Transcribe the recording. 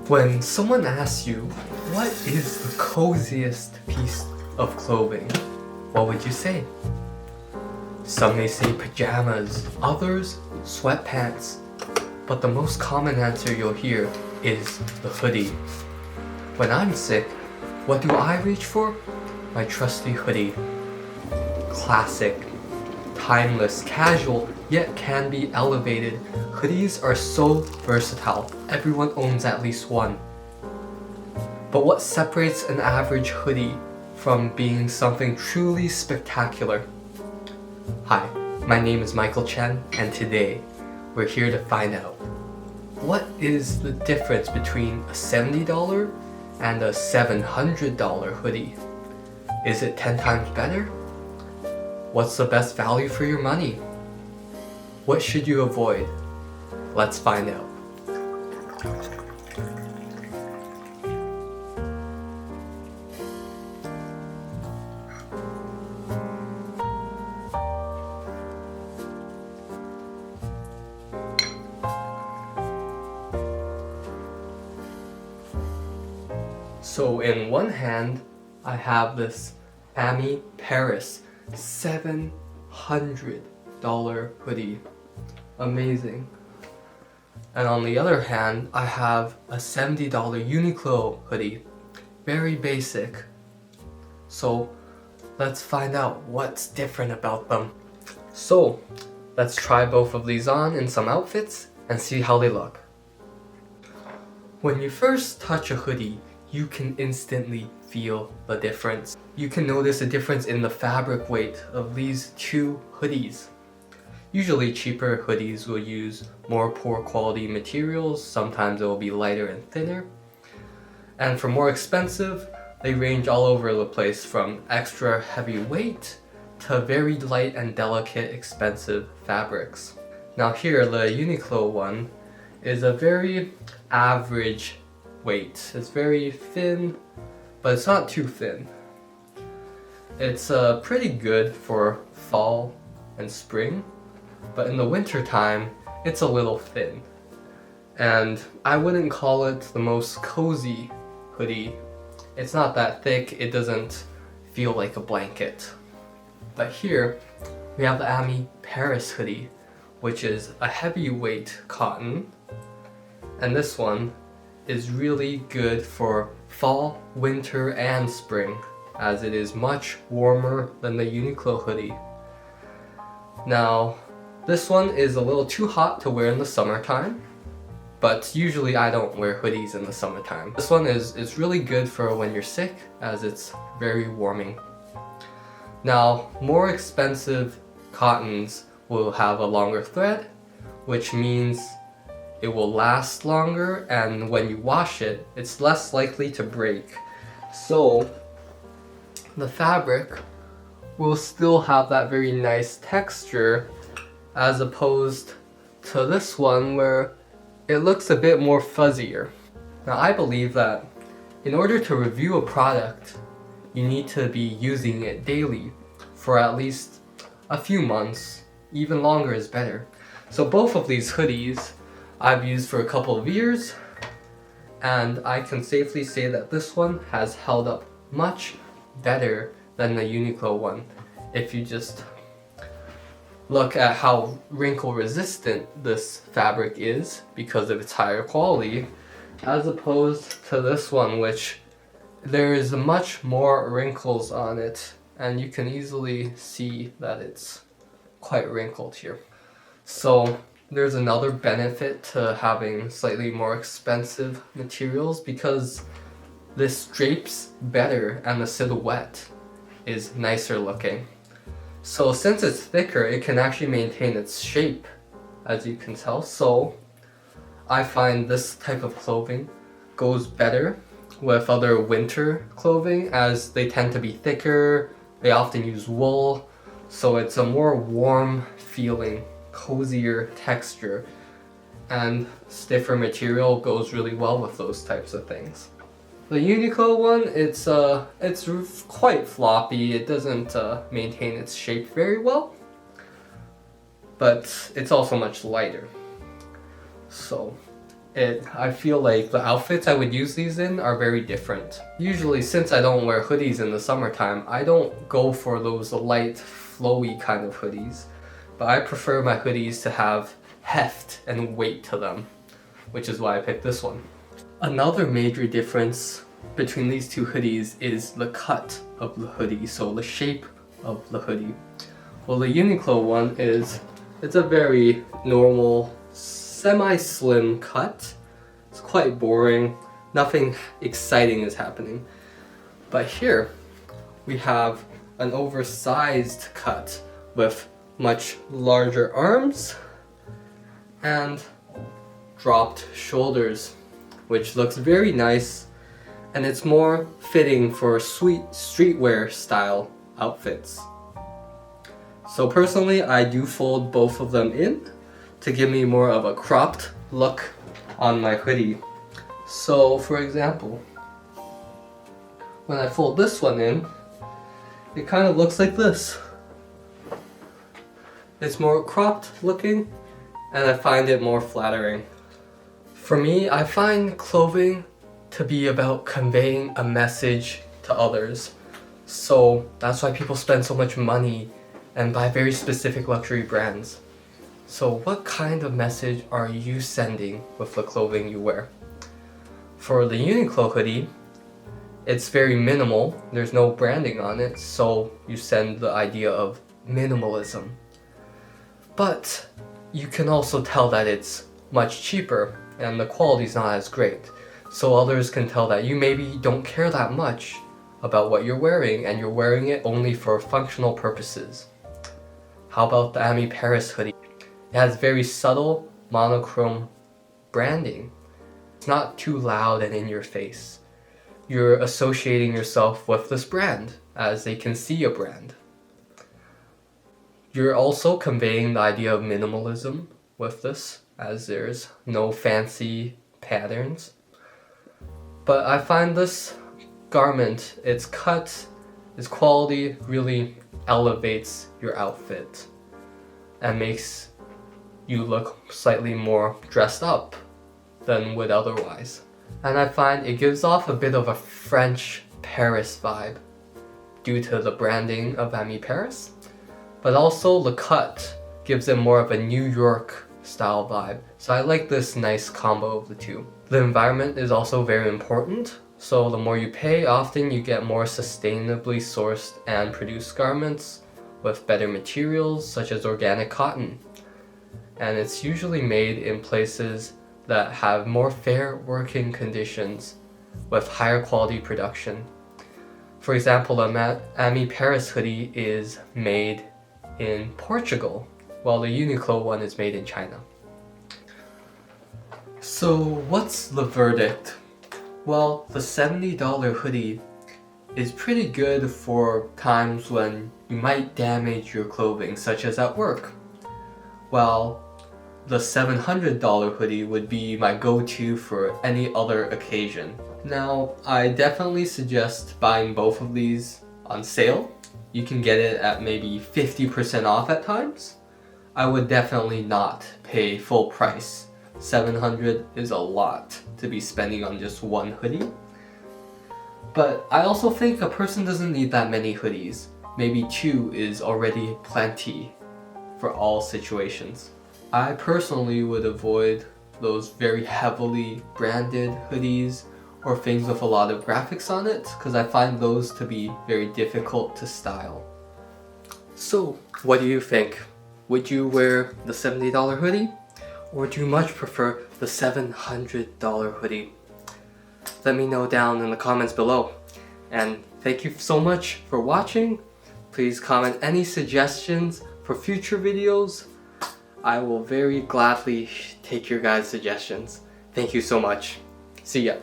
When someone asks you, what is the coziest piece of clothing, what would you say? Some may say pajamas, others sweatpants, but the most common answer you'll hear is the hoodie. When I'm sick, what do I reach for? My trusty hoodie. Classic, timeless, casual, yet can be elevated. Hoodies are so versatile. Everyone owns at least one. But what separates an average hoodie from being something truly spectacular? Hi, my name is Michael Chen, and today we're here to find out what is the difference between a $70 and a $700 hoodie. Is it 10 times better? What's the best value for your money? What should you avoid? Let's find out. So in one hand, I have this AMI Paris $700 hoodie. Amazing. And on the other hand, I have a $70 UNIQLO hoodie. Very basic. So let's find out what's different about them. So let's try both of these on in some outfits and see how they look. When you first touch a hoodie, you can instantly feel the difference. You can notice a difference in the fabric weight of these two hoodies. Usually cheaper hoodies will use more poor quality materials, sometimes it will be lighter and thinner. And for more expensive, they range all over the place from extra heavy weight to very light and delicate expensive fabrics. Now here, the UNIQLO one is a very average weight. It's very thin, but it's not too thin. It's pretty good for fall and spring, but in the winter time, it's a little thin. And I wouldn't call it the most cozy hoodie. It's not that thick, it doesn't feel like a blanket. But here, we have the AMI Paris hoodie, which is a heavyweight cotton, and this one is really good for fall, winter, and spring, as it is much warmer than the UNIQLO hoodie. Now, this one is a little too hot to wear in the summertime, but usually I don't wear hoodies in the summertime. This one is really good for when you're sick, as it's very warming. Now, more expensive cottons will have a longer thread, which means it will last longer, and when you wash it, it's less likely to break. So the fabric will still have that very nice texture, as opposed to this one where it looks a bit more fuzzier. Now I believe that in order to review a product, you need to be using it daily for at least a few months. Even longer is better. So both of these hoodies I've used for a couple of years, and I can safely say that this one has held up much better than the UNIQLO one. If you just look at how wrinkle resistant this fabric is because of its higher quality, as opposed to this one, which there is much more wrinkles on it, and you can easily see that it's quite wrinkled here. So there's another benefit to having slightly more expensive materials, because this drapes better and the silhouette is nicer looking. So since it's thicker, it can actually maintain its shape, as you can tell. So I find this type of clothing goes better with other winter clothing, as they tend to be thicker, they often use wool, so it's a more warm feeling, cozier texture, and stiffer material goes really well with those types of things. The UNIQLO one, it's quite floppy. It doesn't maintain its shape very well, but it's also much lighter. So I feel like the outfits I would use these in are very different. Usually, since I don't wear hoodies in the summertime, I don't go for those light, flowy kind of hoodies. But I prefer my hoodies to have heft and weight to them, which is why I picked this one. Another major difference between these two hoodies is the cut of the hoodie, so the shape of the hoodie. Well, the UNIQLO one it's a very normal, semi-slim cut. It's quite boring, nothing exciting is happening. But here, we have an oversized cut with much larger arms and dropped shoulders, which looks very nice, and it's more fitting for streetwear style outfits. So personally, I do fold both of them in to give me more of a cropped look on my hoodie. So for example, when I fold this one in, it kind of looks like this. It's more cropped looking, and I find it more flattering. For me, I find clothing to be about conveying a message to others. So that's why people spend so much money and buy very specific luxury brands. So what kind of message are you sending with the clothing you wear? For the UNIQLO hoodie, it's very minimal. There's no branding on it, so you send the idea of minimalism. But you can also tell that it's much cheaper and the quality's not as great. So others can tell that you maybe don't care that much about what you're wearing and you're wearing it only for functional purposes. How about the AMI Paris hoodie? It has very subtle monochrome branding. It's not too loud and in your face. You're associating yourself with this brand as they can see a brand. You're also conveying the idea of minimalism with this, as there's no fancy patterns. But I find this garment, its cut, its quality really elevates your outfit and makes you look slightly more dressed up than would otherwise. And I find it gives off a bit of a French Paris vibe due to the branding of AMI Paris, but also the cut gives it more of a New York style vibe. So I like this nice combo of the two. The environment is also very important. So the more you pay, often you get more sustainably sourced and produced garments with better materials such as organic cotton. And it's usually made in places that have more fair working conditions with higher quality production. For example, the AMI Paris hoodie is made in Portugal, while the UNIQLO one is made in China. So what's the verdict? Well, the $70 hoodie is pretty good for times when you might damage your clothing, such as at work. While the $700 hoodie would be my go-to for any other occasion. Now, I definitely suggest buying both of these on sale. You can get it at maybe 50% off at times. I would definitely not pay full price. $700 is a lot to be spending on just one hoodie. But I also think a person doesn't need that many hoodies. Maybe 2 is already plenty for all situations. I personally would avoid those very heavily branded hoodies or things with a lot of graphics on it, because I find those to be very difficult to style. So, what do you think? Would you wear the $70 hoodie? Or do you much prefer the $700 hoodie? Let me know down in the comments below. And thank you so much for watching. Please comment any suggestions for future videos. I will very gladly take your guys' suggestions. Thank you so much. See ya.